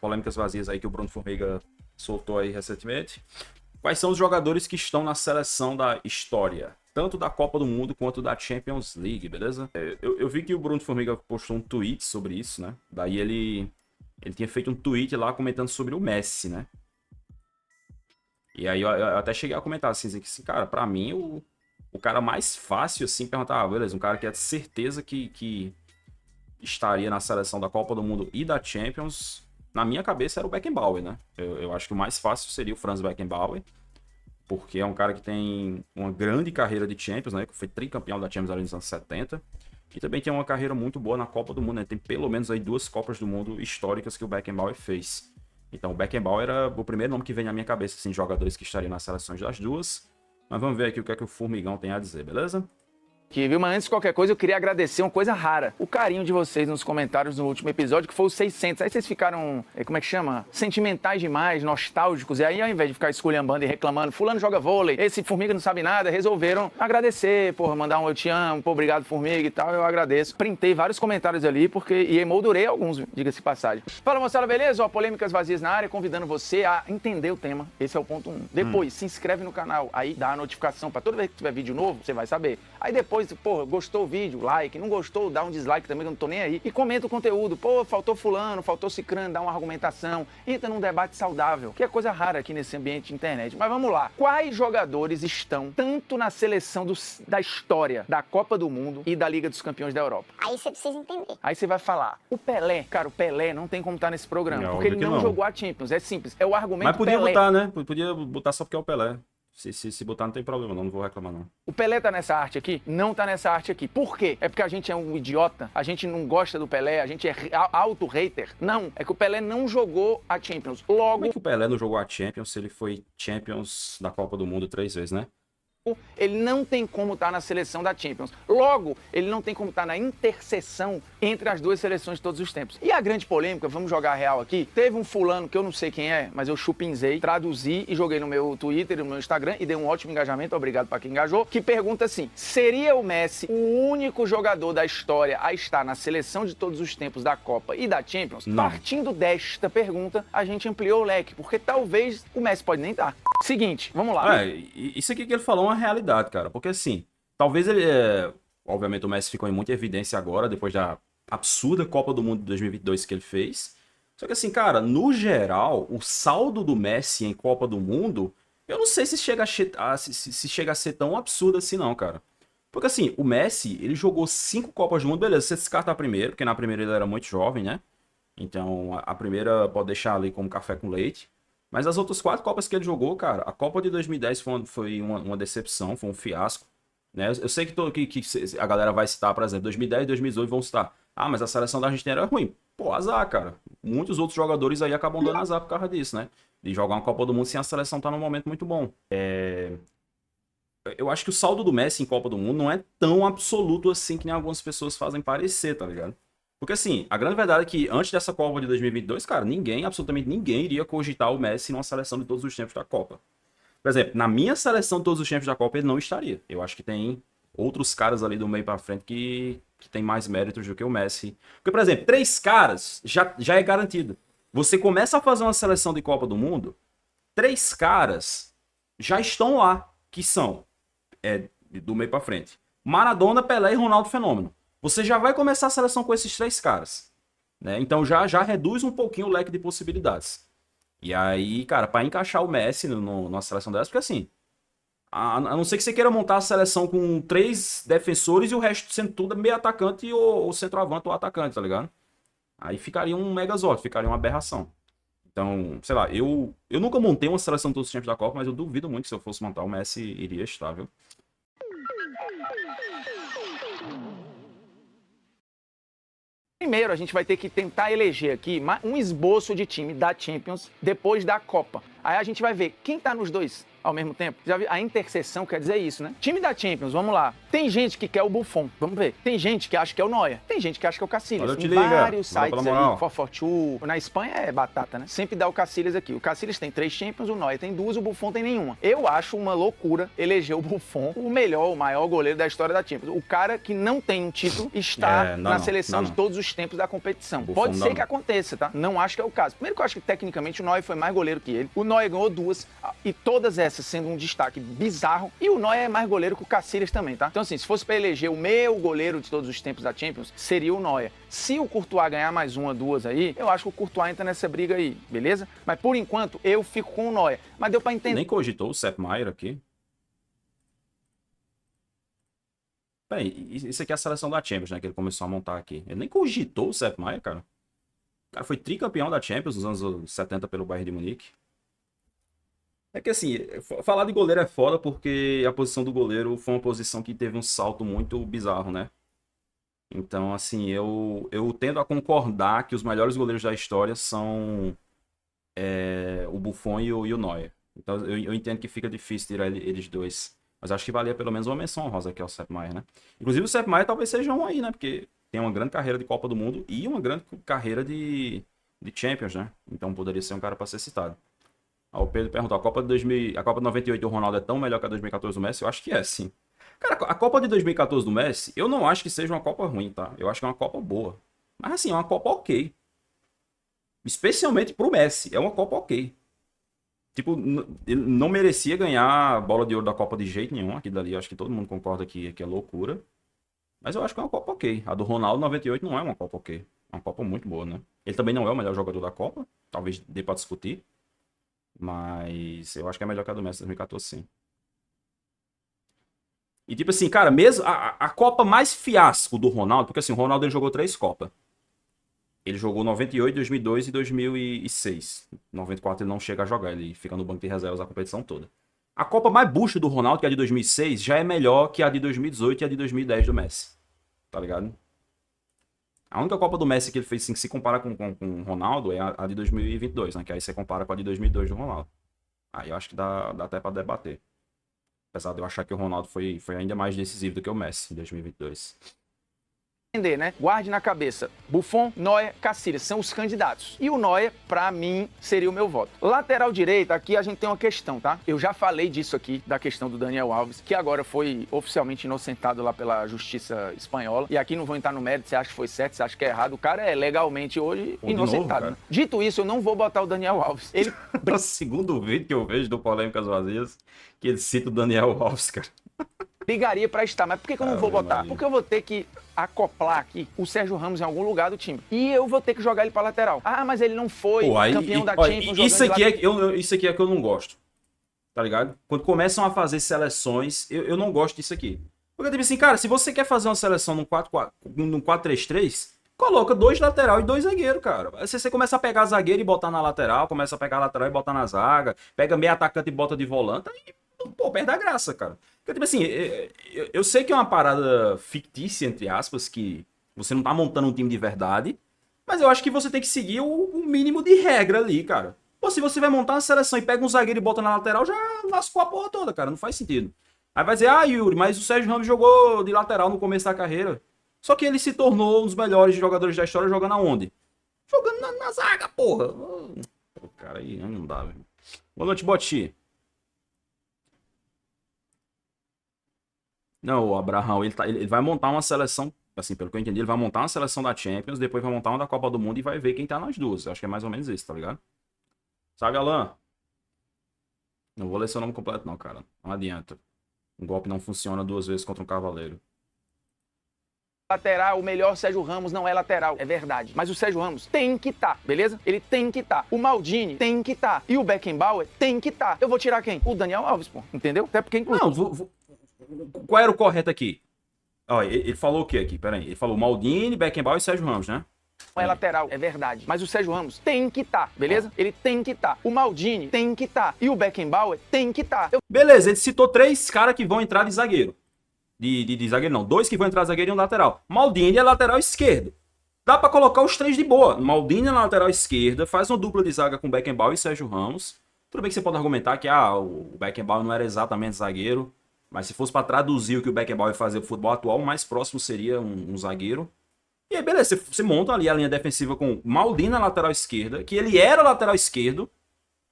Polêmicas vazias aí que o Bruno Formiga soltou aí recentemente. Quais são os jogadores que estão na seleção da história? Tanto da Copa do Mundo quanto da Champions League, beleza? Eu vi que o Bruno Formiga postou um tweet sobre isso, né? Daí ele tinha feito um tweet lá comentando sobre o Messi, né? E aí eu até cheguei a comentar assim, que, cara, pra mim o cara mais fácil, assim, perguntar, beleza, um cara que é de certeza que estaria na seleção da Copa do Mundo e da Champions, na minha cabeça era o Beckenbauer, né? Eu acho que o mais fácil seria o Franz Beckenbauer, porque é um cara que tem uma grande carreira de Champions, né? Que foi tricampeão da Champions ali nos anos 70. E também tem uma carreira muito boa na Copa do Mundo, né? Tem pelo menos aí 2 Copas do Mundo históricas que o Beckenbauer fez. Então o Beckenbauer era o primeiro nome que vem na minha cabeça, assim, jogadores que estariam nas seleções das duas. Mas vamos ver aqui o que é que o Formigão tem a dizer, beleza? Aqui, viu? Mas antes de qualquer coisa, eu queria agradecer uma coisa rara. O carinho de vocês nos comentários no último episódio, que foi os 600. Aí vocês ficaram, como é que chama? Sentimentais demais, nostálgicos. E aí, ao invés de ficar esculhambando e reclamando, fulano joga vôlei, esse Formiga não sabe nada, resolveram agradecer, porra, mandar um eu te amo, pô, obrigado Formiga e tal, eu agradeço. Printei vários comentários ali, e emoldurei alguns, diga-se de passagem. Fala, moçada, beleza? Ó, polêmicas vazias na área, convidando você a entender o tema. Esse é o ponto 1. Depois, se inscreve no canal, aí dá a notificação pra toda vez que tiver vídeo novo, você vai saber. Aí depois, pô, gostou o vídeo, like, não gostou, dá um dislike também, que eu não tô nem aí. E comenta o conteúdo, pô, faltou fulano, faltou cicrano, dá uma argumentação, entra num debate saudável, que é coisa rara aqui nesse ambiente de internet. Mas vamos lá, quais jogadores estão tanto na seleção da história da Copa do Mundo e da Liga dos Campeões da Europa? Aí você precisa entender. Aí você vai falar, o Pelé, cara, o Pelé não tem como estar nesse programa, Não, porque ele óbvio que não não. jogou a Champions, é simples, é o argumento Mas podia Pelé. botar, né? Podia botar só porque é o Pelé. Se botar não tem problema, não vou reclamar não. O Pelé tá nessa arte aqui? Não tá nessa arte aqui. Por quê? É porque a gente é um idiota? A gente não gosta do Pelé? A gente é auto-hater? Não, é que o Pelé não jogou a Champions. Logo, Como é que o Pelé não jogou a Champions se ele foi Champions da Copa do Mundo 3 vezes, né? ele não tem como estar na seleção da Champions. Logo, ele não tem como estar na interseção entre as duas seleções de todos os tempos. E a grande polêmica, vamos jogar a real aqui, teve um fulano que eu não sei quem é, mas eu chupinzei, traduzi e joguei no meu Twitter e no meu Instagram e dei um ótimo engajamento, obrigado para quem engajou, que pergunta assim, seria o Messi o único jogador da história a estar na seleção de todos os tempos da Copa e da Champions? Não. Partindo desta pergunta, a gente ampliou o leque, porque talvez o Messi pode nem estar. Seguinte, vamos lá. Isso aqui que ele falou é uma realidade, cara. Porque assim, talvez ele. Obviamente o Messi ficou em muita evidência agora, depois da absurda Copa do Mundo de 2022 que ele fez. Só que assim, cara, no geral, o saldo do Messi em Copa do Mundo, eu não sei se chega a ser tão absurdo assim, não, cara. Porque assim, o Messi, ele jogou 5 Copas do Mundo, beleza, você descarta a primeira, porque na primeira ele era muito jovem, né? Então a primeira pode deixar ali como café com leite. Mas as outras 4 Copas que ele jogou, cara, a Copa de 2010 foi uma decepção, foi um fiasco. Né? Eu sei que a galera vai citar, por exemplo, 2010 e 2018 vão citar. Ah, mas a seleção da Argentina era ruim. Pô, azar, cara. Muitos outros jogadores aí acabam dando azar por causa disso, né? De jogar uma Copa do Mundo sem a seleção estar num momento muito bom. Eu acho que o saldo do Messi em Copa do Mundo não é tão absoluto assim que nem algumas pessoas fazem parecer, tá ligado? Porque assim, a grande verdade é que antes dessa Copa de 2022, cara, absolutamente ninguém iria cogitar o Messi numa seleção de todos os tempos da Copa. Por exemplo, na minha seleção de todos os tempos da Copa ele não estaria. Eu acho que tem outros caras ali do meio pra frente que tem mais méritos do que o Messi. Porque, por exemplo, 3 caras já é garantido. Você começa a fazer uma seleção de Copa do Mundo, 3 caras já estão lá, que são do meio pra frente. Maradona, Pelé e Ronaldo Fenômeno. Você já vai começar a seleção com esses 3 caras. Né? Então já reduz um pouquinho o leque de possibilidades. E aí, cara, pra encaixar o Messi numa seleção dessa, porque assim, a não ser que você queira montar a seleção com 3 defensores e o resto sendo tudo meio atacante ou centroavante ou atacante, tá ligado? Aí ficaria um megazord, ficaria uma aberração. Então, sei lá, eu nunca montei uma seleção de todos os tempos da Copa, mas eu duvido muito que se eu fosse montar o Messi iria estar, viu? Primeiro, a gente vai ter que tentar eleger aqui um esboço de time da Champions depois da Copa. Aí a gente vai ver quem tá nos dois ao mesmo tempo? Já viu? A interseção quer dizer isso, né? Time da Champions, vamos lá. Tem gente que quer o Buffon, vamos ver. Tem gente que acha que é o Neuer. Tem gente que acha que é o Casillas. Olha, Tem vários sites aí, 442. Na Espanha é batata, né? Sempre dá o Casillas aqui. O Casillas tem 3 Champions, o Neuer tem 2, o Buffon tem nenhuma. Eu acho uma loucura eleger o Buffon o melhor, o maior goleiro da história da Champions. O cara que não tem um título está na seleção de todos os tempos da competição. Pode ser que aconteça, tá? Não acho que é o caso. Primeiro que eu acho que tecnicamente o Neuer foi mais goleiro que ele. O Neuer ganhou 2 e todas essas sendo um destaque bizarro. E o Neuer é mais goleiro que o Casillas também, tá? Então assim, se fosse para eleger o meu goleiro de todos os tempos da Champions, seria o Neuer. Se o Courtois ganhar mais 1, 2 aí, eu acho que o Courtois entra nessa briga aí, beleza? Mas por enquanto eu fico com o Neuer. Mas deu para entender. Nem cogitou o Sepp Maier aqui. Peraí, isso aqui é a seleção da Champions, né? Que ele começou a montar aqui. Ele nem cogitou o Sepp Maier, cara. O cara foi tricampeão da Champions nos anos 70 pelo Bayern de Munique. É que assim, falar de goleiro é foda porque a posição do goleiro foi uma posição que teve um salto muito bizarro, né? Então, assim, eu tendo a concordar que os melhores goleiros da história são o Buffon e o Neuer. Então, eu entendo que fica difícil tirar eles dois. Mas acho que valia pelo menos uma menção honrosa aqui ao Sepp Maier, né? Inclusive o Sepp Maier talvez seja um aí, né? Porque tem uma grande carreira de Copa do Mundo e uma grande carreira de Champions, né? Então poderia ser um cara para ser citado. O Pedro perguntou, a Copa de 98 do Ronaldo é tão melhor que a 2014 do Messi? Eu acho que é, sim. Cara, a Copa de 2014 do Messi, eu não acho que seja uma Copa ruim, tá? Eu acho que é uma Copa boa. Mas assim, é uma Copa ok. Especialmente pro Messi, é uma Copa ok. Tipo, ele não merecia ganhar a bola de ouro da Copa de jeito nenhum. Aqui dali, acho que todo mundo concorda que é loucura. Mas eu acho que é uma Copa ok. A do Ronaldo 98 não é uma Copa ok. É uma Copa muito boa, né? Ele também não é o melhor jogador da Copa. Talvez dê pra discutir. Mas eu acho que é melhor que a do Messi 2014, sim. E tipo assim, cara, mesmo a Copa mais fiasco do Ronaldo, porque assim, o Ronaldo ele jogou 3 Copas. Ele jogou 98, 2002 e 2006. 94 ele não chega a jogar, ele fica no banco de reservas a competição toda. A Copa mais bucha do Ronaldo, que é a de 2006, já é melhor que a de 2018 e a de 2010 do Messi. Tá ligado? A única Copa do Messi que ele fez, assim, que se compara com o Ronaldo é a de 2022, né? Que aí você compara com a de 2002 do Ronaldo. Aí eu acho que dá até pra debater. Apesar de eu achar que o Ronaldo foi ainda mais decisivo do que o Messi em 2022. Né? Guarde na cabeça, Buffon, Neuer, Casillas são os candidatos. E o Neuer, pra mim, seria o meu voto. Lateral direita, aqui a gente tem uma questão, tá? Eu já falei disso aqui, da questão do Daniel Alves, que agora foi oficialmente inocentado lá pela justiça espanhola. E aqui não vou entrar no mérito, você acha que foi certo, você acha que é errado. O cara é legalmente hoje inocentado. Novo, né? Dito isso, eu não vou botar o Daniel Alves. Ele... É o segundo vídeo que eu vejo do Polêmicas Vazias, que ele cita o Daniel Alves, cara. Brigaria pra estar, mas por que eu não vou botar? Porque eu vou ter que acoplar aqui o Sérgio Ramos em algum lugar do time. E eu vou ter que jogar ele pra lateral. Ah, mas ele não foi campeão da Champions. Isso aqui é que eu não gosto. Tá ligado? Quando começam a fazer seleções, eu não gosto disso aqui. Porque, tipo assim, cara, se você quer fazer uma seleção num 4-3-3, coloca 2 lateral e 2 zagueiros, cara. Aí você começa a pegar zagueiro e botar na lateral, começa a pegar lateral e botar na zaga, pega meio atacante e bota de volante, aí, pô, perde a graça, cara. Porque, tipo assim, eu sei que é uma parada fictícia, entre aspas, que você não tá montando um time de verdade, mas eu acho que você tem que seguir o mínimo de regra ali, cara. Pô, se você vai montar uma seleção e pega um zagueiro e bota na lateral, já lascou a porra toda, cara. Não faz sentido. Aí vai dizer, Yuri, mas o Sérgio Ramos jogou de lateral no começo da carreira. Só que ele se tornou um dos melhores jogadores da história jogando aonde? Jogando na zaga, porra. O cara aí não dá, velho. Boa noite, Boti. Não, o Abraão, ele vai montar uma seleção, assim, pelo que eu entendi, ele vai montar uma seleção da Champions, depois vai montar uma da Copa do Mundo e vai ver quem tá nas duas. Acho que é mais ou menos isso, tá ligado? Sabe, Alan? Não vou ler seu nome completo não, cara. Não adianta. Um golpe não funciona 2 vezes contra um cavaleiro. Lateral, o melhor Sérgio Ramos não é lateral, é verdade. Mas o Sérgio Ramos tem que estar, beleza? Ele tem que estar. O Maldini tem que estar. E o Beckenbauer tem que estar. Eu vou tirar quem? O Daniel Alves, pô. Entendeu? Até porque, inclusive... Não, qual era o correto aqui? Ó, ele falou o que aqui? Pera aí. Ele falou Maldini, Beckenbauer e Sérgio Ramos, né? Não é lateral, é verdade. Mas o Sérgio Ramos tem que estar, beleza? Ele tem que estar. O Maldini tem que estar. E o Beckenbauer tem que estar. Beleza, ele citou 3 caras que vão entrar de zagueiro. De zagueiro não, 2 que vão entrar de zagueiro e um lateral. Maldini é lateral esquerdo. Dá pra colocar os 3 de boa. Maldini é na lateral esquerda, faz uma dupla de zaga com Beckenbauer e Sérgio Ramos. Tudo bem que você pode argumentar que o Beckenbauer não era exatamente zagueiro, mas se fosse para traduzir o que o Beckenbauer fazia pro futebol atual, o mais próximo seria um zagueiro. E aí, beleza, você monta ali a linha defensiva com Maldini na lateral esquerda, que ele era lateral esquerdo.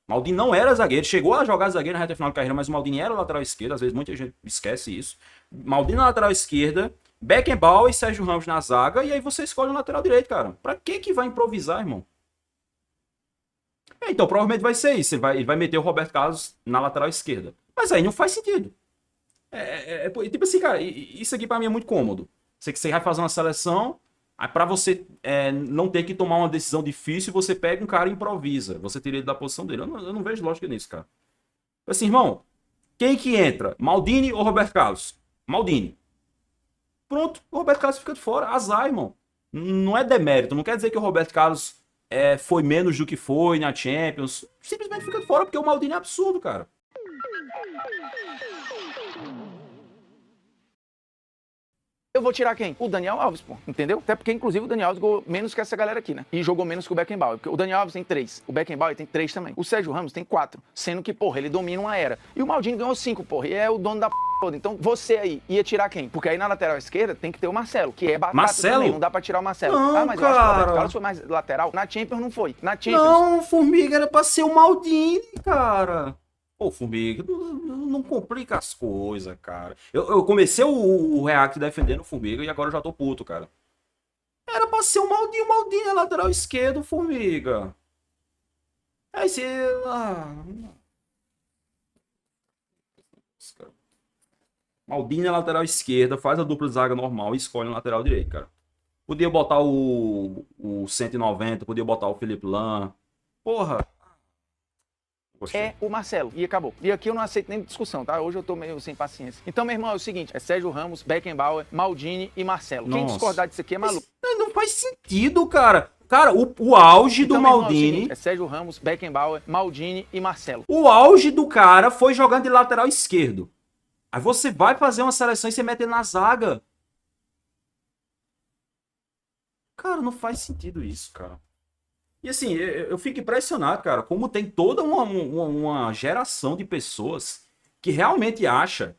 Maldini não era zagueiro, chegou a jogar zagueiro na reta final de carreira, mas o Maldini era lateral esquerdo, às vezes muita gente esquece isso. Maldini na lateral esquerda, Beckenbauer e Sérgio Ramos na zaga, e aí você escolhe o lateral direito, cara. Pra que vai improvisar, irmão? Então, provavelmente vai ser isso, ele vai meter o Roberto Carlos na lateral esquerda. Mas aí não faz sentido. Tipo assim, cara, isso aqui pra mim é muito cômodo. Você vai fazer uma seleção, aí pra você não ter que tomar uma decisão difícil, você pega um cara e improvisa. Você tira ele da posição dele. Eu não vejo lógica nisso, cara. Assim, irmão, quem que entra? Maldini ou Roberto Carlos? Maldini. Pronto, o Roberto Carlos fica de fora. Azar, irmão. Não é demérito. Não quer dizer que o Roberto Carlos foi menos do que foi na Champions. Simplesmente fica de fora porque o Maldini é absurdo, cara. Eu vou tirar quem? O Daniel Alves, pô. Entendeu? Até porque, inclusive, o Daniel Alves jogou menos que essa galera aqui, né? E jogou menos que o Beckenbauer. Porque o Daniel Alves tem 3. O Beckenbauer tem 3 também. O Sérgio Ramos tem 4. Sendo que, porra, ele domina uma era. E o Maldini ganhou 5, porra. E é o dono da toda. Então, você aí ia tirar quem? Porque aí na lateral esquerda tem que ter o Marcelo, que é batata Marcelo? também. Não dá pra tirar o Marcelo. Não, mas cara. eu acho que o Roberto Carlos foi mais lateral. Na Champions não foi. Na Champions... Não, Formiga, era pra ser o Maldini, cara. Pô, Formiga, não complica as coisas, cara. Eu comecei o React defendendo o Formiga e agora eu já tô puto, cara. Era pra ser o Maldini é lateral esquerdo, Formiga. Aí você... Maldini é lateral esquerda, faz a dupla de zaga normal e escolhe o lateral direito, cara. Podia botar o 190, podia botar o Felipe Lan. Porra... É o Marcelo. E acabou. E aqui eu não aceito nem discussão, tá? Hoje eu tô meio sem paciência. Então, meu irmão, é o seguinte. É Sérgio Ramos, Beckenbauer, Maldini e Marcelo. Quem discordar disso aqui é maluco. Não faz sentido, cara. Cara, o auge então, do meu irmão, Maldini... é o seguinte. É Sérgio Ramos, Beckenbauer, Maldini e Marcelo. O auge do cara foi jogando de lateral esquerdo. Aí você vai fazer uma seleção e você mete ele na zaga. Cara, não faz sentido isso, cara. E assim, eu fico impressionado, cara, como tem toda uma geração de pessoas que realmente acha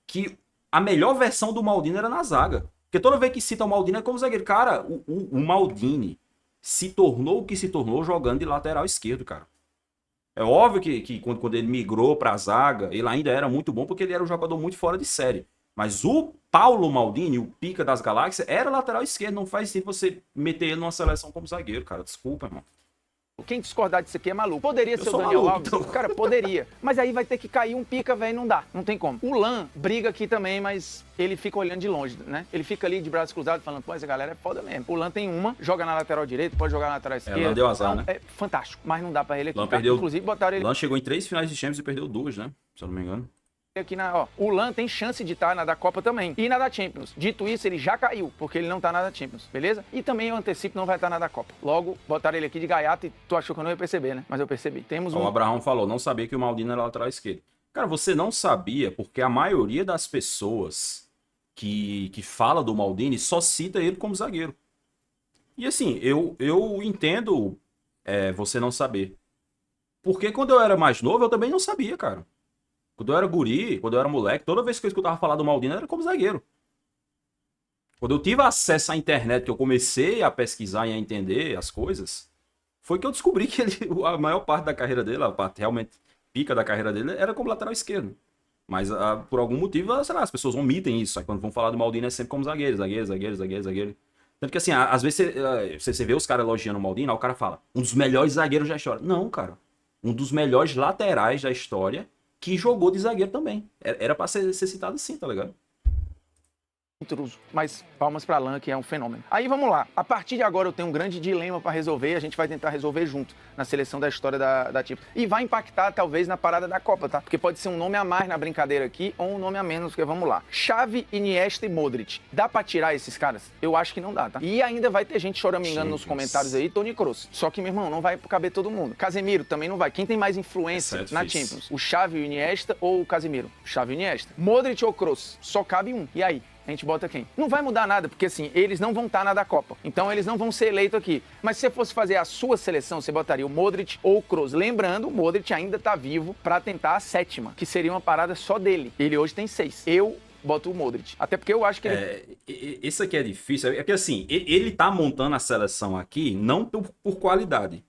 que a melhor versão do Maldini era na zaga. Porque toda vez que cita o Maldini é como zagueiro. Cara, o Maldini se tornou o que se tornou jogando de lateral esquerdo, cara. É óbvio que quando ele migrou pra zaga, ele ainda era muito bom porque ele era um jogador muito fora de série. Mas o Paulo Maldini, o pica das galáxias, era lateral esquerdo. Não faz sentido você meter ele numa seleção como zagueiro, cara. Desculpa, irmão. Quem discordar disso aqui é maluco. Poderia ser o Daniel maluco, Alves? então. Cara, poderia. Mas aí vai ter que cair um pica, velho, não dá. Não tem como. O Lan briga aqui também, mas ele fica olhando de longe, né? Ele fica ali de braços cruzados falando, pô, essa galera é foda mesmo. O Lan tem uma, joga na lateral direita, pode jogar na lateral esquerda. Lan deu azar, né? É fantástico, mas não dá pra ele aqui. Lan Tá? perdeu... Inclusive botaram ele... Lan chegou em 3 finais de Champions e perdeu 2, né? Se eu não me engano. Aqui o Lan tem chance de estar na da Copa também e na da Champions. Dito isso, ele já caiu, porque ele não tá na da Champions, beleza? E também eu antecipo, não vai estar na da Copa. Logo, botaram ele aqui de gaiato e tu achou que eu não ia perceber, né? Mas eu percebi. Temos O Abraão falou, não sabia que o Maldini era lateral esquerdo. Cara, você não sabia porque a maioria das pessoas que fala do Maldini só cita ele como zagueiro. E assim, eu entendo você não saber. Porque quando eu era mais novo, eu também não sabia, cara. Quando eu era guri, quando eu era moleque, toda vez que eu escutava falar do Maldini era como zagueiro. Quando eu tive acesso à internet, que eu comecei a pesquisar e a entender as coisas, foi que eu descobri que a maior parte da carreira dele, a parte realmente pica da carreira dele, era como lateral esquerdo. Mas por algum motivo, sei lá, as pessoas omitem isso. Aí quando vão falar do Maldini é sempre como zagueiro. Tanto que assim, às vezes você vê os caras elogiando o Maldini, aí o cara fala, um dos melhores zagueiros da história. Não, cara. Um dos melhores laterais da história que jogou de zagueiro também. Era pra ser citado assim, tá ligado? Intruso, mas palmas pra Lan, que é um fenômeno. Aí vamos lá. A partir de agora eu tenho um grande dilema pra resolver e a gente vai tentar resolver junto na seleção da história da Champions. E vai impactar talvez na parada da Copa, tá? Porque pode ser um nome a mais na brincadeira aqui ou um nome a menos, porque vamos lá. Xavi, Iniesta e Modric. Dá pra tirar esses caras? Eu acho que não dá, tá? E ainda vai ter gente choramingando nos comentários aí, Toni Kroos. Só que, meu irmão, não vai caber todo mundo. Casemiro também não vai. Quem tem mais influência na Champions? O Xavi e o Iniesta ou o Casemiro? Xavi e o Iniesta. Modric ou Kroos? Só cabe um. E aí? a gente bota quem? Não vai mudar nada, porque assim, eles não vão estar na da Copa. Então eles não vão ser eleitos aqui. Mas se você fosse fazer a sua seleção, você botaria o Modric ou o Kroos. Lembrando, o Modric ainda tá vivo pra tentar a 7ª, que seria uma parada só dele. Ele hoje tem 6. Eu boto o Modric. Até porque eu acho que ele... Isso aqui é difícil. É que assim, ele tá montando a seleção aqui não por qualidade.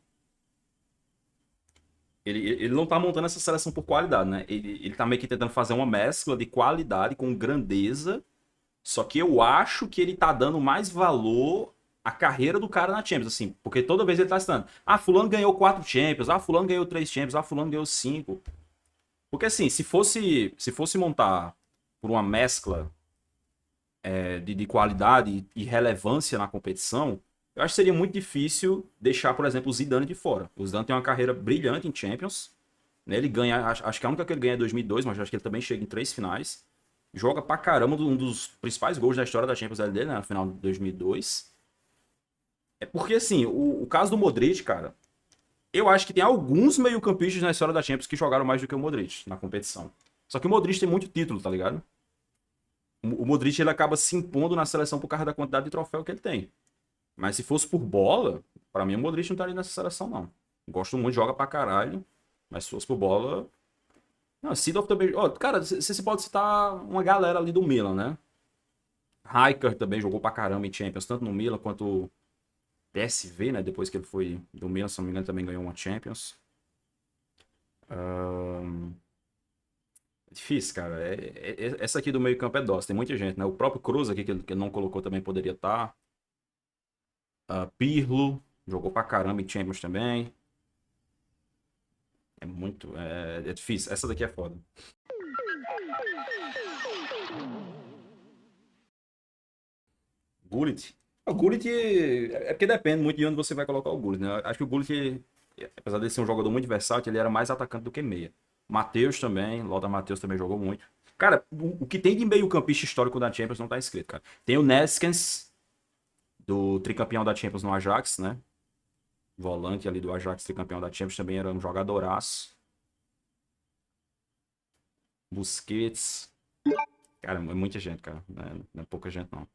Ele não tá montando essa seleção por qualidade, né? Ele tá meio que tentando fazer uma mescla de qualidade com grandeza. Só que eu acho que ele tá dando mais valor à carreira do cara na Champions, assim. Porque toda vez ele tá citando, fulano ganhou 4 Champions, fulano ganhou 3 Champions, fulano ganhou 5. Porque assim, se fosse montar por uma mescla de qualidade e relevância na competição, eu acho que seria muito difícil deixar, por exemplo, o Zidane de fora. O Zidane tem uma carreira brilhante em Champions, né? Ele ganha, acho que a única que ele ganha é 2002, mas acho que ele também chega em 3 finais. Joga pra caramba, um dos principais gols da história da Champions dele, né? Na final de 2002. É porque, assim, o caso do Modric, cara, eu acho que tem alguns meio-campistas na história da Champions que jogaram mais do que o Modric na competição. Só que o Modric tem muito título, tá ligado? O Modric, ele acaba se impondo na seleção por causa da quantidade de troféu que ele tem. Mas se fosse por bola, pra mim o Modric não estaria nessa seleção, não. Gosto muito, joga pra caralho. Mas se fosse por bola... Não, Seedorf também... Cara, você pode citar uma galera ali do Milan, né? Rijkaard também jogou pra caramba em Champions, tanto no Milan quanto PSV, né? Depois que ele foi do Milan, se não me engano, também ganhou uma Champions. Difícil, cara. Essa aqui do meio campo é dócil. Tem muita gente, né? O próprio Kroos aqui, que ele não colocou, também poderia estar. Pirlo, jogou pra caramba em Champions também. É muito... É difícil. Essa daqui é foda. Gullit. O Gullit é porque depende muito de onde você vai colocar o Gullit, né? Acho que o Gullit, apesar de ser um jogador muito versátil, ele era mais atacante do que meia. Matheus também, Lothar Matheus também jogou muito. Cara, o que tem de meio-campista histórico da Champions não tá escrito, cara. Tem o Neskens, do tricampeão da Champions no Ajax, né? Volante ali do Ajax, tricampeão da Champions, também era um jogadoraço. Busquets. Cara, é muita gente, cara. Não é pouca gente, não.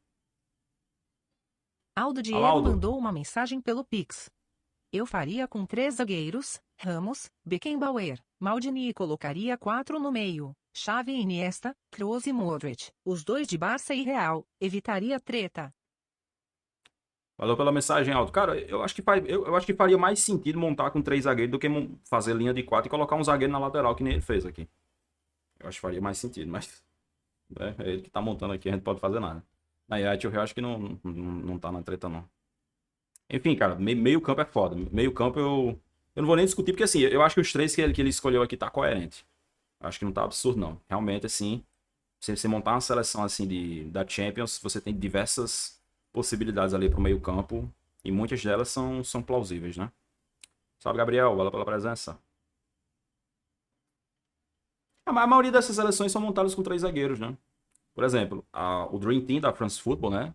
Aldo Diego mandou uma mensagem pelo Pix. Eu faria com 3 zagueiros, Ramos, Beckenbauer, Maldini e colocaria 4 no meio, Xavi e Iniesta, Kroos e Modric, os 2 de Barça e Real, evitaria treta. Valeu pela mensagem, Aldo. Cara, eu acho que faria mais sentido montar com 3 zagueiros do que fazer linha de 4 e colocar um zagueiro na lateral, que nem ele fez aqui. Eu acho que faria mais sentido, mas é ele que tá montando aqui, a gente não pode fazer nada. Aí a eu acho que não tá na treta, não. Enfim, cara, meio campo é foda. Meio campo eu não vou nem discutir, porque assim, eu acho que os 3 que ele escolheu aqui tá coerente. Eu acho que não tá absurdo, não. Realmente, assim, se você montar uma seleção assim da Champions, você tem diversas possibilidades ali pro meio campo, e muitas delas são plausíveis, né? Salve, Gabriel, valeu pela presença. A maioria dessas seleções são montadas com 3 zagueiros, né? Por exemplo, o Dream Team da France Football, né?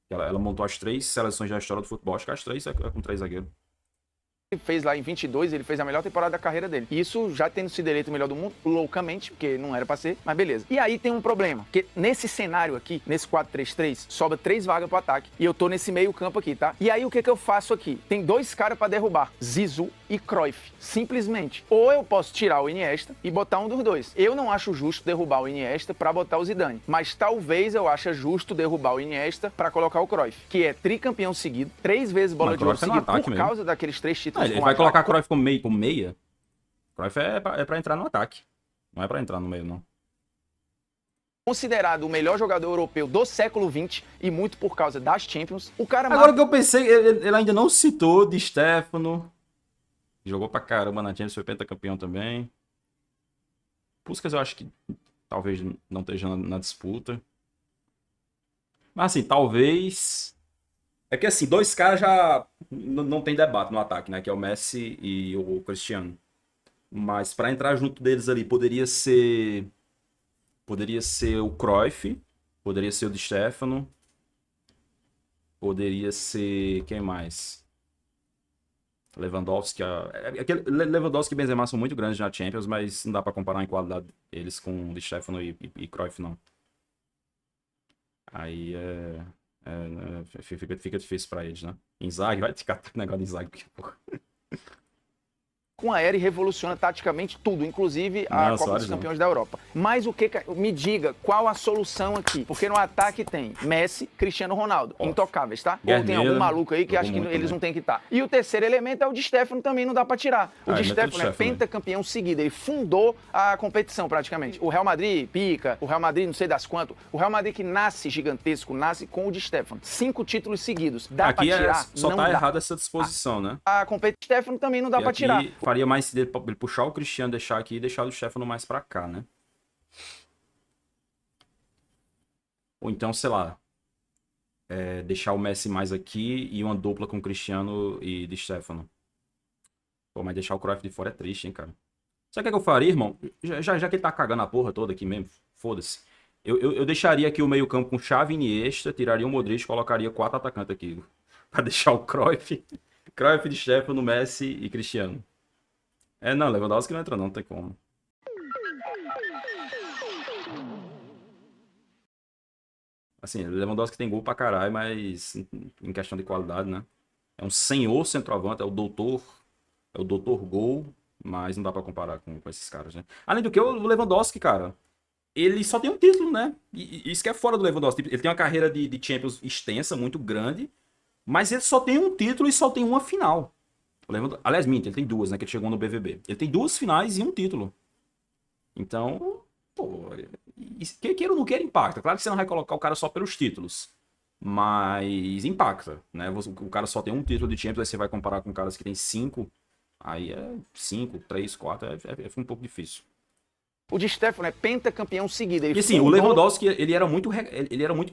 Ela montou as 3 seleções da história do futebol, acho que as 3 é com 3 zagueiros. Ele fez lá em 22, ele fez a melhor temporada da carreira dele. Isso já tendo sido eleito o melhor do mundo, loucamente, porque não era pra ser, mas beleza. E aí tem um problema, porque nesse cenário aqui, nesse 4-3-3, sobra 3 vagas pro ataque, e eu tô nesse meio campo aqui, tá? E aí o que eu faço aqui? Tem 2 caras pra derrubar, Zizou e Cruyff, simplesmente. Ou eu posso tirar o Iniesta e botar um dos 2. Eu não acho justo derrubar o Iniesta pra botar o Zidane, mas talvez eu ache justo derrubar o Iniesta pra colocar o Cruyff, que é tricampeão seguido, 3 vezes bola de ouro seguido, por causa daqueles 3 títulos. Ele vai colocar Cruyff como meia. Cruyff é pra entrar no ataque. Não é pra entrar no meio, não. Considerado o melhor jogador europeu do século XX e muito por causa das Champions. O cara Agora que eu pensei, ele ainda não citou Di Stefano. Jogou pra caramba na Champions, foi pentacampeão também. Puskas eu acho que talvez não esteja na disputa. Mas assim, talvez... É que assim, 2 caras já não tem debate no ataque, né? Que é o Messi e o Cristiano. Mas pra entrar junto deles ali, poderia ser o Cruyff, poderia ser o Di Stefano, poderia ser... Quem mais? Lewandowski. Lewandowski e Benzema são muito grandes na Champions, mas não dá pra comparar em qualidade eles com o Di Stefano e Cruyff, não. Aí fica difícil pra eles, né? Inzaghi, vai ficar negócio de Inzaghi, porque, porra. Com a era e revoluciona taticamente tudo, inclusive a Não, Copa Soares dos não. Campeões da Europa. Mas o que me diga qual a solução aqui? Porque no ataque tem Messi, Cristiano Ronaldo, intocáveis, tá? Ou tem Guerreiro, algum maluco aí que jogou acha que muito eles também. não tem que estar. E o terceiro elemento é o Di Stéfano, também não dá pra tirar. O Di mas Stéfano tudo é Stéfano, né? pentacampeão seguido, ele fundou a competição praticamente. O Real Madrid pica, o Real Madrid não sei das quantas. O Real Madrid que nasce gigantesco, nasce com o Di Stéfano. 5 títulos seguidos. Dá Aqui pra tirar? só Não tá dá. errada essa disposição, né? A competição Di Stéfano também não dá E pra aqui tirar. faria mais sentido ele puxar o Cristiano, deixar aqui e deixar o Stefano mais pra cá, né? Ou então, sei lá, deixar o Messi mais aqui e uma dupla com o Cristiano e de Stefano. Pô, mas deixar o Cruyff de fora é triste, hein, cara. Sabe o que eu faria, irmão? Já que ele tá cagando a porra toda aqui mesmo, foda-se. Eu deixaria aqui o meio campo com Xavi e Iniesta, tiraria o Modric e colocaria 4 atacantes aqui. Pra deixar o Cruyff, de Stefano, Messi e Cristiano. Não, Lewandowski não entra não tem como. Assim, Lewandowski tem gol pra caralho, mas em questão de qualidade, né? É um senhor centroavante, é o doutor gol, mas não dá pra comparar com esses caras, né? Além do que, o Lewandowski, cara, ele só tem um título, né? E isso que é fora do Lewandowski. Ele tem uma carreira de Champions extensa, muito grande, mas ele só tem um título e só tem uma final. Aliás, minta, ele tem duas, né? Que ele chegou no BVB. Ele tem 2 finais e um título. Então, pô, queira ou não queira, impacta. Claro que você não vai colocar o cara só pelos títulos, mas impacta, né? O cara só tem um título de Champions, aí você vai comparar com caras que tem 5, aí é 5, 3, 4, é um pouco difícil. O Di Stéfano é pentacampeão seguido. Ele E assim, o Lewandowski, ele era muito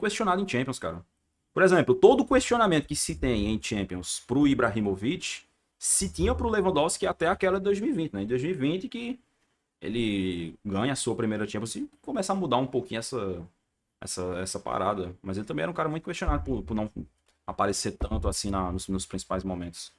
questionado em Champions, cara. Por exemplo, todo o questionamento que se tem em Champions pro Ibrahimovic, se tinha pro Lewandowski até aquela de 2020, né? Em 2020 que ele ganha a sua primeira Champions e começa a mudar um pouquinho essa parada. Mas ele também era um cara muito questionado por não aparecer tanto assim nos principais momentos.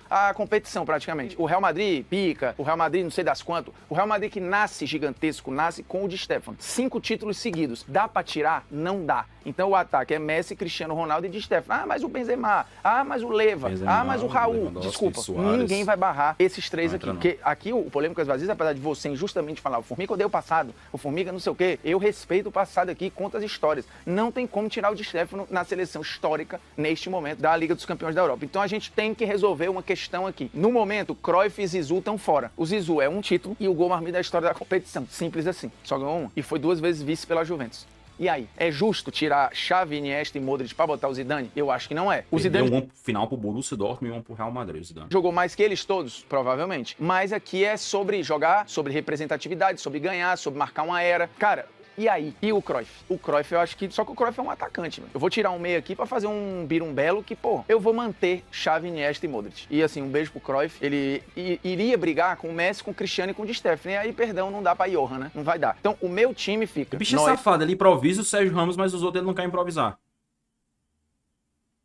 A competição praticamente. O Real Madrid pica, o Real Madrid não sei das quantas. O Real Madrid que nasce gigantesco, nasce com o Di Stéfano. 5 títulos seguidos. Dá pra tirar? Não dá. Então o ataque é Messi, Cristiano Ronaldo e Di Stéfano. Ah, mas o Benzema. Ah, mas o Leva. Mas o Raul. Desculpa, ninguém vai barrar esses 3 aqui. Porque aqui o Polêmicas Vazias, apesar de você injustamente falar o Formiga odeia o passado, o Formiga não sei o quê, eu respeito o passado aqui, conto as histórias. Não tem como tirar o Di Stéfano na seleção histórica neste momento da Liga dos Campeões da Europa. Então a gente tem que resolver uma questão aqui. No momento, Cruyff e Zizou estão fora. O Zizou é um título e o gol marmita da história da competição. Simples assim. Só ganhou um. E foi 2 vezes vice pela Juventus. E aí, é justo tirar Xavi, Iniesta e Modric pra botar o Zidane? Eu acho que não é. O Zidane Deu um final pro Borussia Dortmund e um pro Real Madrid, o Zidane. Jogou mais que eles todos, provavelmente. Mas aqui é sobre jogar, sobre representatividade, sobre ganhar, sobre marcar uma era. Cara, e aí? E o Cruyff? O Cruyff eu acho que... Só que o Cruyff é um atacante, mano. Eu vou tirar um meio aqui pra fazer um birumbelo que, pô, eu vou manter Xavi, Iniesta e Modric. E assim, um beijo pro Cruyff. Ele iria brigar com o Messi, com o Cristiano e com o Di Stéfano. E aí, perdão, não dá pra Johan, né? Não vai dar. Então, o meu time fica... O bicho é safado, ele improvisa o Sérgio Ramos, mas os outros ele não quer improvisar.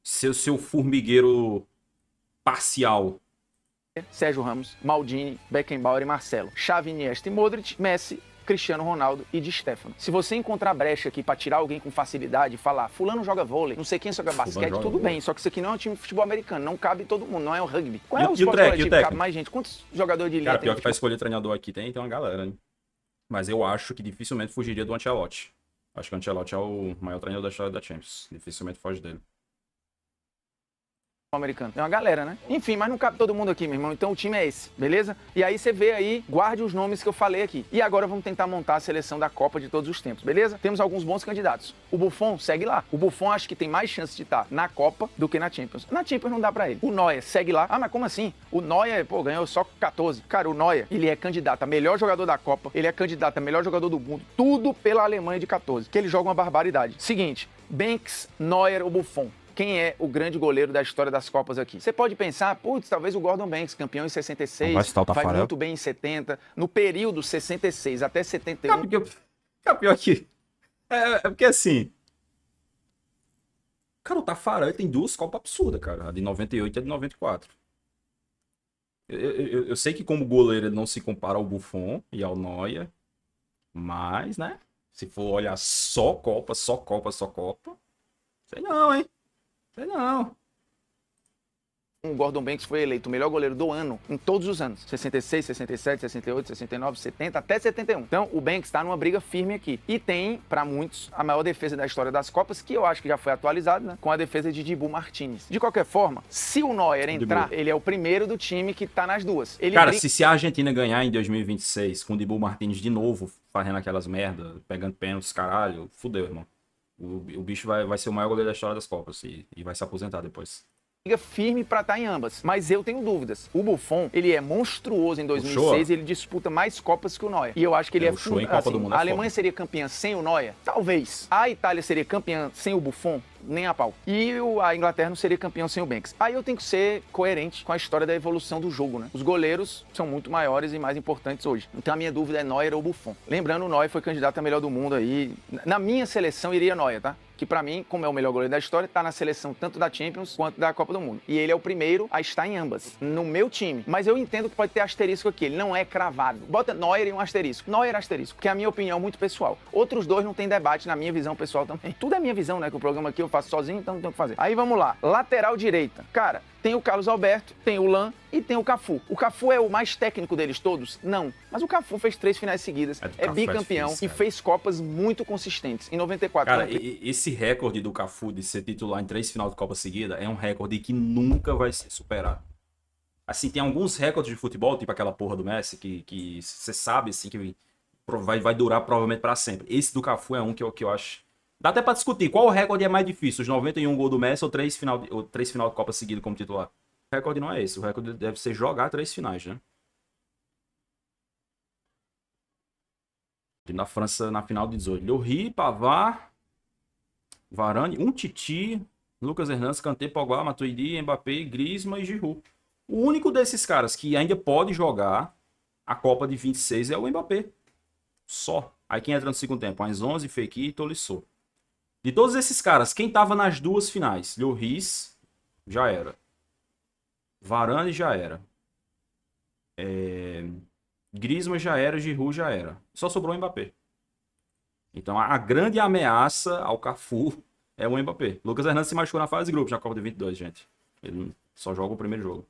Seu formigueiro parcial. Sérgio Ramos, Maldini, Beckenbauer e Marcelo. Xavi, Iniesta e Modric, Messi, Cristiano Ronaldo e Di Stéfano. Se você encontrar brecha aqui pra tirar alguém com facilidade e falar, fulano joga vôlei, não sei quem joga basquete, tudo bem. Só que isso aqui não é um time de futebol americano, não cabe todo mundo, não é o rugby. Qual é o esporte coletivo que cabe mais gente? Quantos jogadores de linha Cara, tem? pior que pra escolher treinador aqui tem uma galera, né? Mas eu acho que dificilmente fugiria do Ancelotti. Acho que o Ancelotti é o maior treinador da história da Champions. Dificilmente foge dele. Americano. É uma galera, né? Enfim, mas não cabe todo mundo aqui, meu irmão. Então o time é esse, beleza? E aí você vê aí, guarde os nomes que eu falei aqui. E agora vamos tentar montar a seleção da Copa de todos os tempos, beleza? Temos alguns bons candidatos. O Buffon segue lá. O Buffon acho que tem mais chance de estar na Copa do que na Champions. Na Champions não dá pra ele. O Neuer segue lá. Ah, mas como assim? O Neuer, pô, ganhou só 14. Cara, o Neuer, ele é candidato a melhor jogador da Copa, ele é candidato a melhor jogador do mundo, tudo pela Alemanha de 14, que ele joga uma barbaridade. Seguinte, Banks, Neuer ou Buffon? Quem é o grande goleiro da história das Copas aqui? Você pode pensar, putz, talvez o Gordon Banks, campeão em 66, vai muito bem em 70, no período 66 até 71. Pior que... É porque assim... Cara, o Tafarel tem 2 Copas absurdas, cara. A de 98 e a de 94. Eu sei que como goleiro ele não se compara ao Buffon e ao Neuer, mas, né? Se for olhar só Copa, só Copa, só Copa. Sei não, hein? Sei não. O Gordon Banks foi eleito o melhor goleiro do ano em todos os anos. 66, 67, 68, 69, 70, até 71. Então, o Banks está numa briga firme aqui. E tem, para muitos, a maior defesa da história das Copas, que eu acho que já foi atualizada, né? Com a defesa de Dibu Martinez. De qualquer forma, se o Neuer entrar, ele é o primeiro do time que tá nas duas. Ele Cara, se a Argentina ganhar em 2026, com o Dibu Martinez de novo, fazendo aquelas merda, pegando pênaltis, caralho, fudeu, irmão. O bicho vai ser o maior goleiro da história das Copas e vai se aposentar depois. Firme para estar em ambas, mas eu tenho dúvidas. O Buffon, ele é monstruoso em 2006 e ele disputa mais Copas que o Neuer. E eu acho que ele show em Copa do Mundo. A Alemanha seria campeã sem o Neuer? Talvez. A Itália seria campeã sem o Buffon? Nem a pau. E a Inglaterra não seria campeão sem o Banks. Aí eu tenho que ser coerente com a história da evolução do jogo, né? Os goleiros são muito maiores e mais importantes hoje. Então a minha dúvida é Neuer ou Buffon. Lembrando, o Neuer foi candidato a melhor do mundo aí. Na minha seleção iria Neuer, tá? Que pra mim, como é o melhor goleiro da história, tá na seleção tanto da Champions quanto da Copa do Mundo. E ele é o primeiro a estar em ambas, no meu time. Mas eu entendo que pode ter asterisco aqui, ele não é cravado. Bota Neuer e um asterisco. Neuer asterisco, que é a minha opinião muito pessoal. Outros dois não tem debate na minha visão pessoal também. Tudo é minha visão, né? Que o programa aqui eu faço sozinho, então não tenho o que fazer. Aí vamos lá. Lateral direita. Cara, tem o Carlos Alberto, tem o Lan e tem o Cafu. O Cafu é o mais técnico deles todos? Não. Mas o Cafu fez 3 finais seguidas, é bicampeão e fez Copas muito consistentes. Em 94... Cara, esse recorde do Cafu de ser titular em 3 finais de Copa seguida é um recorde que nunca vai ser superado. Assim, tem alguns recordes de futebol, tipo aquela porra do Messi, que você sabe, assim, que vai durar provavelmente para sempre. Esse do Cafu é um que eu acho... Dá até pra discutir qual recorde é mais difícil, os 91 gols do Messi ou 3 final de Copa seguida como titular. O recorde não é esse, o recorde deve ser jogar 3 finais, né? Na França, na final de 18. Lloris, Pavard, Varane, Titi, Lucas Hernandes, Kanté, Pogba, Matuidi, Mbappé, Griezmann e Giroud. O único desses caras que ainda pode jogar a Copa de 26 é o Mbappé. Só. Aí quem entra no segundo tempo? Mais 11, Fekir e Tolisso. De todos esses caras, quem tava nas 2 finais? Lloris, já era. Varane, já era. Griezmann já era, Giroud já era. Só sobrou o Mbappé. Então a grande ameaça ao Cafu é o Mbappé. Lucas Hernandes se machucou na fase de grupos na Copa de 22, gente. Ele só joga o primeiro jogo.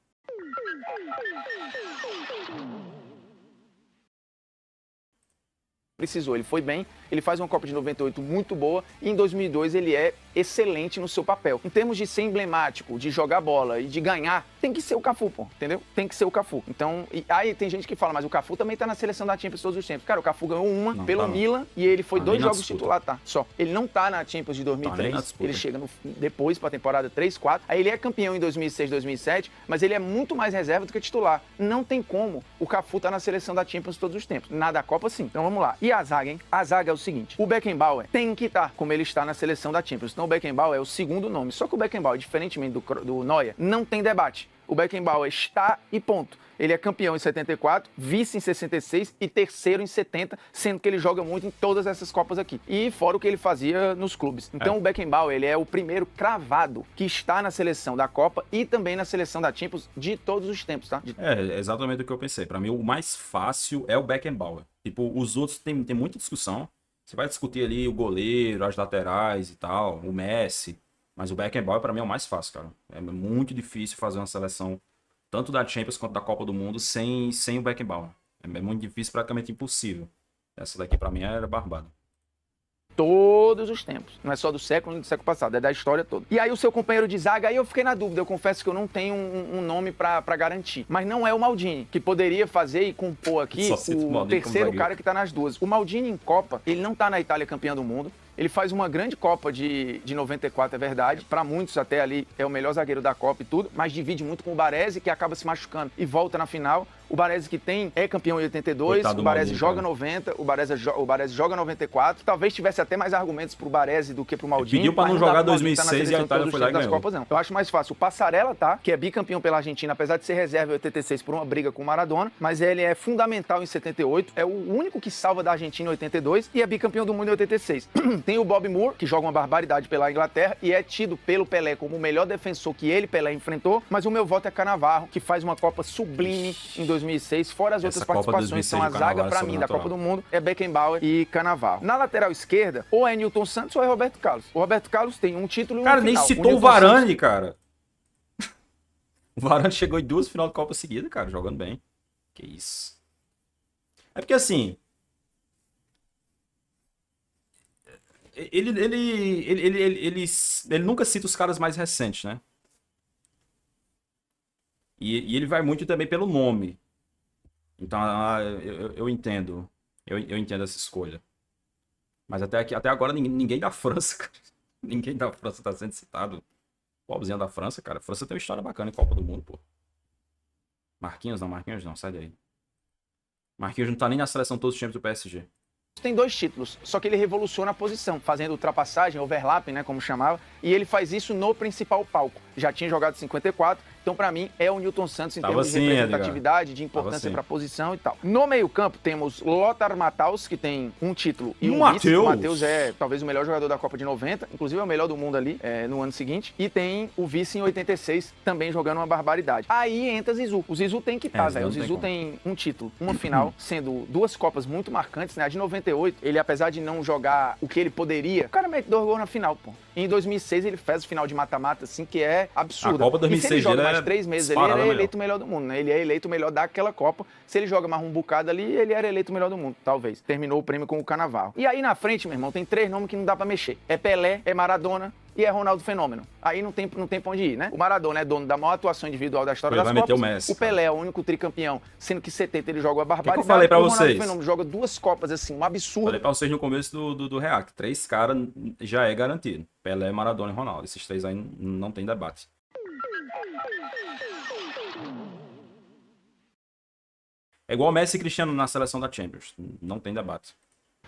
Precisou, ele foi bem, ele faz uma Copa de 98 muito boa e em 2002 ele é excelente no seu papel. Em termos de ser emblemático, de jogar bola e de ganhar, tem que ser o Cafu, pô, entendeu? Tem que ser o Cafu. Então, aí tem gente que fala, mas o Cafu também tá na seleção da Champions todos os tempos. Cara, o Cafu ganhou uma pelo Milan e ele foi 2 jogos titular, tá? Só. Ele não tá na Champions de 2003, ele chega depois pra temporada 3, 4, aí ele é campeão em 2006, 2007, mas ele é muito mais reserva do que titular. Não tem como o Cafu tá na seleção da Champions todos os tempos. Na da Copa, sim. Então vamos lá. E a zaga, hein? A zaga é o seguinte, o Beckenbauer tem que estar como ele está na seleção da Champions. Então o Beckenbauer é o segundo nome. Só que o Beckenbauer, diferentemente do Neuer, não tem debate. O Beckenbauer está e ponto. Ele é campeão em 74, vice em 66 e terceiro em 70, sendo que ele joga muito em todas essas Copas aqui. E fora o que ele fazia nos clubes. Então o Beckenbauer, ele é o primeiro cravado que está na seleção da Copa e também na seleção da Champions de todos os tempos, tá? É exatamente o que eu pensei. Pra mim, o mais fácil é o Beckenbauer. Tipo, os outros tem muita discussão. Você vai discutir ali o goleiro, as laterais e tal, o Messi. Mas o Beckenbauer, pra mim, é o mais fácil, cara. É muito difícil fazer uma seleção, tanto da Champions quanto da Copa do Mundo, sem o Beckenbauer. É muito difícil, praticamente impossível. Essa daqui, pra mim, era barbada. Todos os tempos. Não é só do século nem do século passado, é da história toda. E aí o seu companheiro de zaga, aí eu fiquei na dúvida. Eu confesso que eu não tenho um nome pra garantir. Mas não é o Maldini, que poderia fazer e compor aqui o terceiro cara que tá nas duas. O Maldini em Copa, ele não tá na Itália campeã do mundo. Ele faz uma grande Copa de 94, é verdade. Para muitos até ali é o melhor zagueiro da Copa e tudo, mas divide muito com o Baresi, que acaba se machucando e volta na final. O Baresi que é campeão em 82, coitado, o Baresi joga 90, o Baresi joga 94. Talvez tivesse até mais argumentos pro Baresi do que pro Maldini. Pediu para não jogar 2006 e a Itália foi lá e ganhou. Copas, não. Eu acho mais fácil. O Passarella, tá? Que é bicampeão pela Argentina, apesar de ser reserva em 86 por uma briga com o Maradona, mas ele é fundamental em 78, é o único que salva da Argentina em 82 e é bicampeão do mundo em 86. Tem o Bob Moore, que joga uma barbaridade pela Inglaterra e é tido pelo Pelé como o melhor defensor que ele, Pelé, enfrentou, mas o meu voto é Cannavaro, que faz uma Copa sublime em 2006, fora as outras participações. Então a zaga, pra mim, da Copa do Mundo é Beckenbauer e Cannavaro. Na lateral esquerda, ou é Nilton Santos ou é Roberto Carlos. O Roberto Carlos tem um título e uma Cara, final. nem citou o Varane, cara. O Varane chegou em 2 final de Copa seguida, cara, jogando bem. Que isso. É porque assim... Ele nunca cita os caras mais recentes, né? E ele vai muito também pelo nome. Então, eu entendo. Eu entendo essa escolha. Mas até agora ninguém da França, cara. Ninguém da França tá sendo citado. Pobrezinha da França, cara. A França tem uma história bacana em Copa do Mundo, pô. Marquinhos não, sai daí. Marquinhos não tá nem na seleção todos os times do PSG. Tem 2 títulos, só que ele revoluciona a posição, fazendo ultrapassagem, overlapping, né, como chamava, e ele faz isso no principal palco. Já tinha jogado 54, então pra mim é o Nilton Santos em termos de representatividade, de importância pra posição e tal. No meio-campo temos Lothar Matthaus, que tem um título e um vice. O Matheus é talvez o melhor jogador da Copa de 90, inclusive é o melhor do mundo ali no ano seguinte, e tem o vice em 86, também jogando uma barbaridade. Aí entra Zizou. O Zizou tem que estar, velho. O Zizou tem um título, uma final, sendo 2 Copas muito marcantes, né? A de 98, ele apesar de não jogar o que ele poderia, o cara mete 2 gols na final, pô. E em 2006 ele fez o final de mata-mata, assim, que é absurdo. A Copa 2006 e se ele joga mais 3 meses ali, ele é eleito o melhor do mundo, né? Ele é eleito o melhor daquela Copa. Se ele joga mais um bocado ali, ele era eleito o melhor do mundo, talvez. Terminou o prêmio com o Cannavaro. E aí na frente, meu irmão, tem 3 nomes que não dá pra mexer. É Pelé, é Maradona e é Ronaldo Fenômeno. Aí não tem pra onde ir, né? O Maradona é dono da maior atuação individual da história das Copas. O Messi, o Pelé é o único tricampeão, sendo que 70 ele joga a barbaridade. Que eu falei pra o vocês? Ronaldo Fenômeno joga 2 Copas, assim, um absurdo. Falei pra vocês no começo do React. 3 caras já é garantido. Pelé, Maradona e Ronaldo. Esses 3 aí não tem debate. É igual Messi e Cristiano na seleção da Champions. Não tem debate.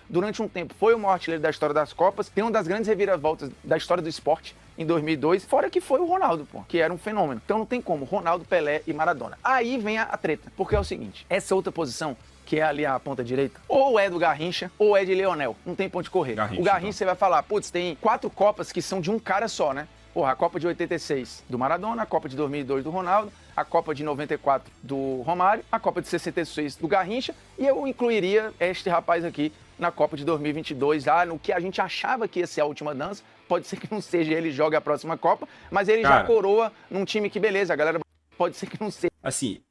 Durante um tempo foi o maior artilheiro da história das Copas, tem uma das grandes reviravoltas da história do esporte em 2002, fora que foi o Ronaldo, pô, que era um fenômeno. Então não tem como, Ronaldo, Pelé e Maradona. Aí vem a treta, porque é o seguinte, essa outra posição, que é ali a ponta direita, ou é do Garrincha, ou é de Leonel, não tem ponto de correr. O Garrincha você vai falar, putz, tem 4 Copas que são de um cara só, né? Porra, a Copa de 86 do Maradona, a Copa de 2002 do Ronaldo, a Copa de 94 do Romário, a Copa de 66 do Garrincha, e eu incluiria este rapaz aqui na Copa de 2022, no que a gente achava que ia ser a última dança. Pode ser que não seja ele jogue a próxima Copa, mas ele já coroa num time que, beleza, a galera pode ser que não seja. Assim,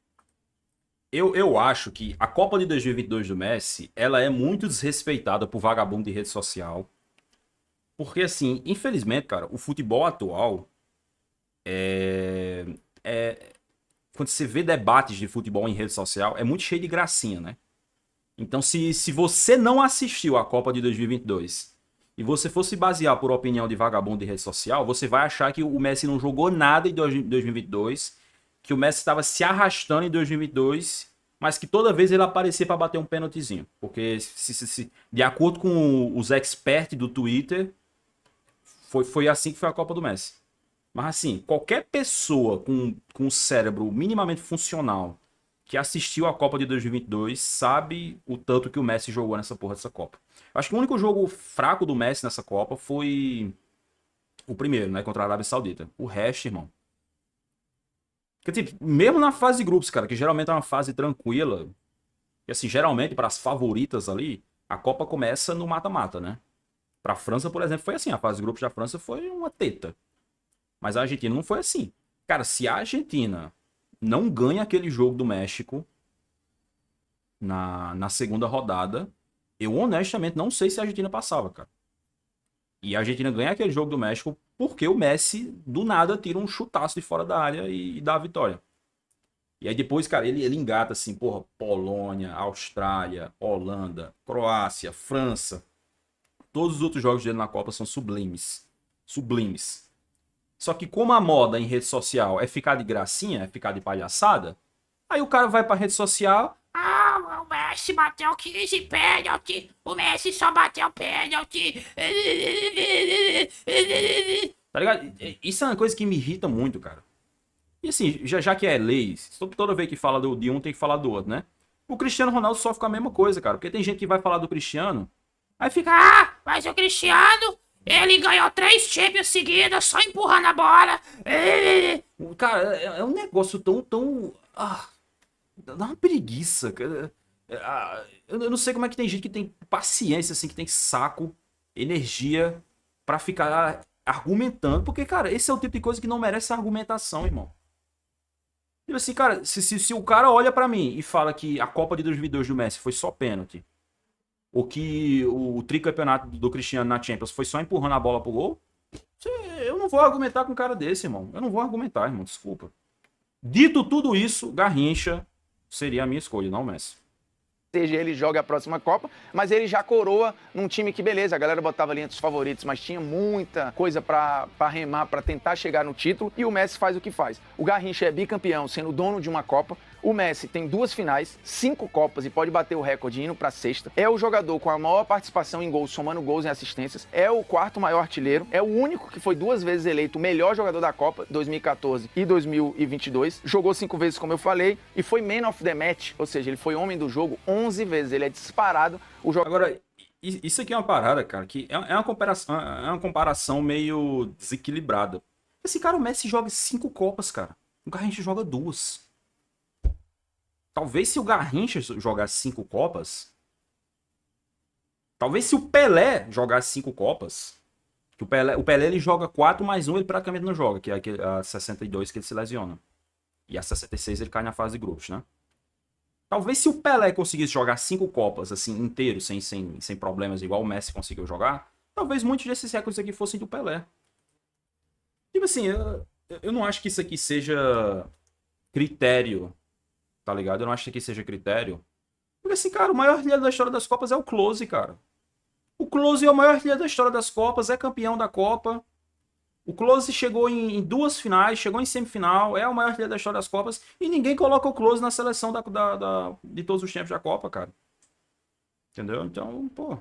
eu acho que a Copa de 2022 do Messi, ela é muito desrespeitada por vagabundo de rede social. Porque, assim, infelizmente, cara, o futebol atual quando você vê debates de futebol em rede social, é muito cheio de gracinha, né? Então, se você não assistiu a Copa de 2022 e você fosse basear por opinião de vagabundo de rede social, você vai achar que o Messi não jogou nada em 2022, que o Messi estava se arrastando em 2022, mas que toda vez ele aparecia para bater um pênaltizinho. Porque, de acordo com os experts do Twitter, foi assim que foi a Copa do Messi. Mas assim, qualquer pessoa com um cérebro minimamente funcional que assistiu a Copa de 2022 sabe o tanto que o Messi jogou nessa porra dessa Copa. Eu acho que o único jogo fraco do Messi nessa Copa foi o primeiro, né? Contra a Arábia Saudita. O resto, irmão. Porque, tipo, mesmo na fase de grupos, cara, que geralmente é uma fase tranquila, e assim, geralmente, para as favoritas ali, a Copa começa no mata-mata, né? Pra França, por exemplo, foi assim. A fase de grupos da França foi uma teta. Mas a Argentina não foi assim. Cara, se a Argentina não ganha aquele jogo do México na segunda rodada, eu honestamente não sei se a Argentina passava, cara. E a Argentina ganha aquele jogo do México porque o Messi, do nada, tira um chutaço de fora da área e dá a vitória. E aí depois, cara, ele engata assim, porra, Polônia, Austrália, Holanda, Croácia, França. Todos os outros jogos dele na Copa são sublimes. Sublimes. Só que como a moda em rede social é ficar de gracinha, é ficar de palhaçada, aí o cara vai pra rede social... Ah, o Messi bateu 15 pênalti, o Messi só bateu pênalti. Tá ligado? Isso é uma coisa que me irrita muito, cara. E assim, já que é lei, toda vez que fala de um tem que falar do outro, né? O Cristiano Ronaldo sofre com a mesma coisa, cara. Porque tem gente que vai falar do Cristiano, aí fica, Mas o Cristiano, ele ganhou 3 Champions seguidas só empurrando a bola. Cara, é um negócio tão. Dá uma preguiça, cara. Eu não sei como é que tem gente que tem paciência, assim, que tem saco, energia pra ficar argumentando. Porque, cara, esse é o tipo de coisa que não merece argumentação, irmão. Tipo assim, cara, se o cara olha pra mim e fala que a Copa de 2002 do Messi foi só pênalti, ou que o tricampeonato do Cristiano na Champions foi só empurrando a bola pro gol, eu não vou argumentar com um cara desse, irmão. Eu não vou argumentar, irmão, desculpa. Dito tudo isso, Garrincha seria a minha escolha, não o Messi. Seja ele joga a próxima Copa, mas ele já coroa num time que, beleza, a galera botava ali entre os favoritos, mas tinha muita coisa pra remar, pra tentar chegar no título, e o Messi faz o que faz. O Garrincha é bicampeão, sendo dono de uma Copa. O Messi tem 2 finais, 5 Copas e pode bater o recorde indo pra 6ª. É o jogador com a maior participação em gols, somando gols e assistências. É o 4º maior artilheiro. É o único que foi 2 vezes eleito o melhor jogador da Copa, 2014 e 2022. Jogou 5 vezes, como eu falei, e foi man of the match, ou seja, ele foi homem do jogo 11 vezes. Ele é disparado o jogador. Agora, isso aqui é uma parada, cara, que é uma comparação meio desequilibrada. Esse cara, o Messi joga 5 Copas, cara. O Garrincha joga 2. Talvez se o Garrincha jogasse 5 Copas, talvez se o Pelé jogasse 5 Copas, que o Pelé ele joga 4 mais 1, ele praticamente não joga, que é a 62 que ele se lesiona. E a 66 ele cai na fase de grupos, né? Talvez se o Pelé conseguisse jogar 5 Copas, assim, inteiro, sem problemas, igual o Messi conseguiu jogar, talvez muitos desses recordes aqui fossem do Pelé. Tipo assim, eu não acho que isso aqui seja critério, tá ligado? Eu não acho que isso aqui seja critério. Porque assim, cara, o maior artilheiro da história das Copas é o Klose, cara. O Klose é o maior artilheiro da história das Copas, é campeão da Copa. O Klose chegou em 2 finais, chegou em semifinal, é o maior artilheiro da história das Copas, e ninguém coloca o Klose na seleção de todos os tempos da Copa, cara. Entendeu? Então, pô.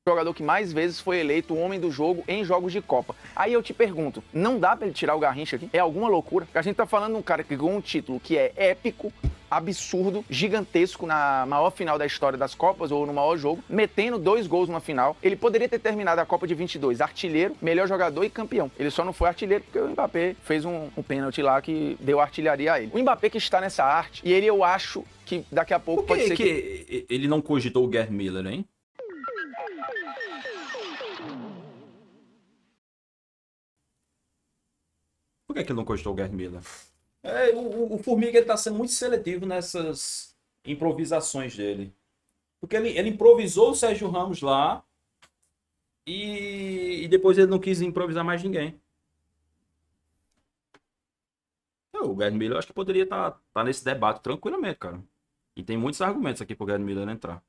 Jogador que mais vezes foi eleito o homem do jogo em jogos de Copa. Aí eu te pergunto, não dá pra ele tirar o Garrincha aqui? É alguma loucura? Porque a gente tá falando de um cara que ganhou um título que é épico, absurdo, gigantesco na maior final da história das Copas, ou no maior jogo, metendo 2 gols numa final. Ele poderia ter terminado a Copa de 22 artilheiro, melhor jogador e campeão. Ele só não foi artilheiro porque o Mbappé fez um pênalti lá que deu artilharia a ele. O Mbappé que está nessa arte, e ele eu acho que daqui a pouco Por que pode ser que ele não cogitou o Gerd Miller, hein? Por que ele não cogitou o Gerd Miller? O Formiga ele tá sendo muito seletivo nessas improvisações dele. Porque ele improvisou o Sérgio Ramos lá e depois ele não quis improvisar mais ninguém. O Gerd Miller eu acho que poderia estar nesse debate tranquilamente, cara. E tem muitos argumentos aqui pro Gerd Miller entrar.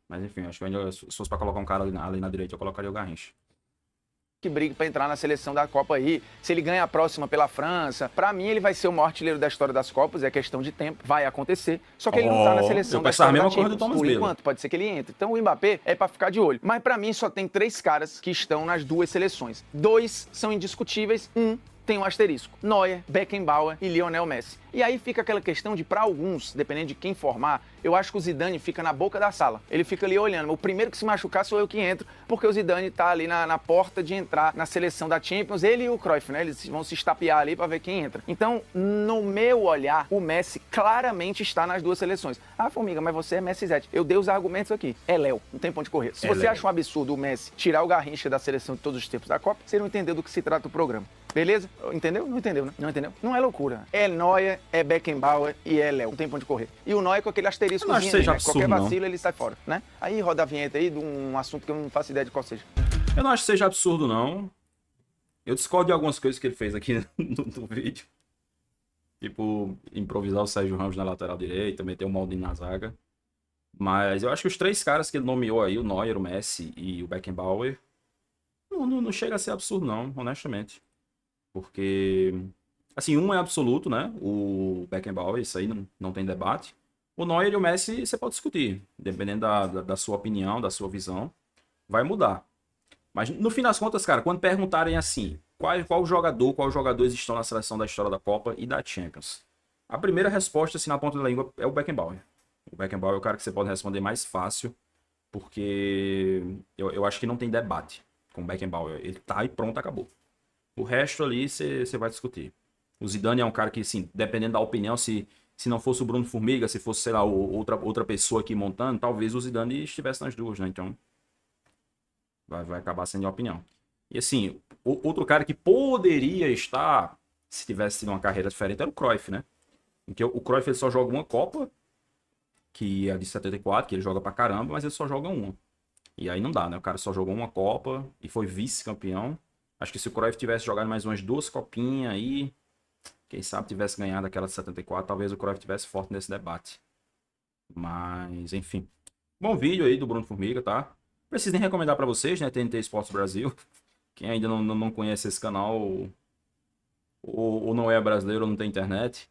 Mas enfim, acho que ainda, se fosse pra colocar um cara ali na direita, eu colocaria o Garrincha. que brigue para entrar na seleção da Copa aí. Se ele ganha a próxima pela França, para mim ele vai ser o maior artilheiro da história das Copas, é questão de tempo, vai acontecer. Só que ele não tá na seleção da história da Champions, por enquanto, pode ser que ele entre. Então o Mbappé é para ficar de olho. Mas para mim só tem 3 caras que estão nas 2 seleções. 2 são indiscutíveis, tem um asterisco. Neuer, Beckenbauer e Lionel Messi. E aí fica aquela questão de, para alguns, dependendo de quem formar, eu acho que o Zidane fica na boca da sala. Ele fica ali olhando. O primeiro que se machucar sou eu que entro, porque o Zidane tá ali na porta de entrar na seleção da Champions. Ele e o Cruyff, né? Eles vão se estapear ali para ver quem entra. Então, no meu olhar, o Messi claramente está nas 2 seleções. Ah, Formiga, mas você é Messi Zete. Eu dei os argumentos aqui. É Léo, não tem ponto de correr. Se você acha um absurdo o Messi tirar o Garrincha da seleção de todos os tempos da Copa, você não entendeu do que se trata o programa. Beleza? Entendeu? Não entendeu, né? Não entendeu? Não é loucura. É Neuer, é Beckenbauer e é Léo. Não tem ponto de correr. E o Neuer com aquele asterisco, né? Qualquer vacilo ele sai fora, né? Aí roda a vinheta aí de um assunto que eu não faço ideia de qual seja. Eu não acho que seja absurdo, não. Eu discordo de algumas coisas que ele fez aqui no vídeo. Tipo, improvisar o Sérgio Ramos na lateral direita, meter o Maldini na zaga. Mas eu acho que os 3 caras que ele nomeou aí, o Neuer, o Messi e o Beckenbauer, não chega a ser absurdo, não, honestamente. Porque, assim, um é absoluto, né? O Beckenbauer, isso aí não tem debate. O Neuer e o Messi você pode discutir, dependendo da sua opinião, da sua visão, vai mudar. Mas no fim das contas, cara, quando perguntarem assim, qual jogadores estão na seleção da história da Copa e da Champions? A primeira resposta, assim, na ponta da língua, é o Beckenbauer. O Beckenbauer é o cara que você pode responder mais fácil Porque eu acho que não tem debate com o Beckenbauer. Ele tá e pronto, acabou. O resto ali você vai discutir. O Zidane é um cara que, assim, dependendo da opinião, se não fosse o Bruno Formiga, se fosse, sei lá, outra pessoa aqui montando, talvez o Zidane estivesse nas duas, né? Então, vai acabar sendo a opinião. E, assim, outro cara que poderia estar, se tivesse tido uma carreira diferente, era o Cruyff, né? Porque o Cruyff ele só joga uma Copa, que é a de 74, que ele joga pra caramba, mas ele só joga uma. E aí não dá, né? O cara só jogou uma Copa e foi vice-campeão. Acho que se o Cruyff tivesse jogado mais umas 2 copinhas aí, quem sabe tivesse ganhado aquela de 74, talvez o Cruyff tivesse forte nesse debate. Mas, enfim. Bom vídeo aí do Bruno Formiga, tá? Preciso nem recomendar pra vocês, né? TNT Esportes Brasil. Quem ainda não conhece esse canal ou não é brasileiro ou não tem internet,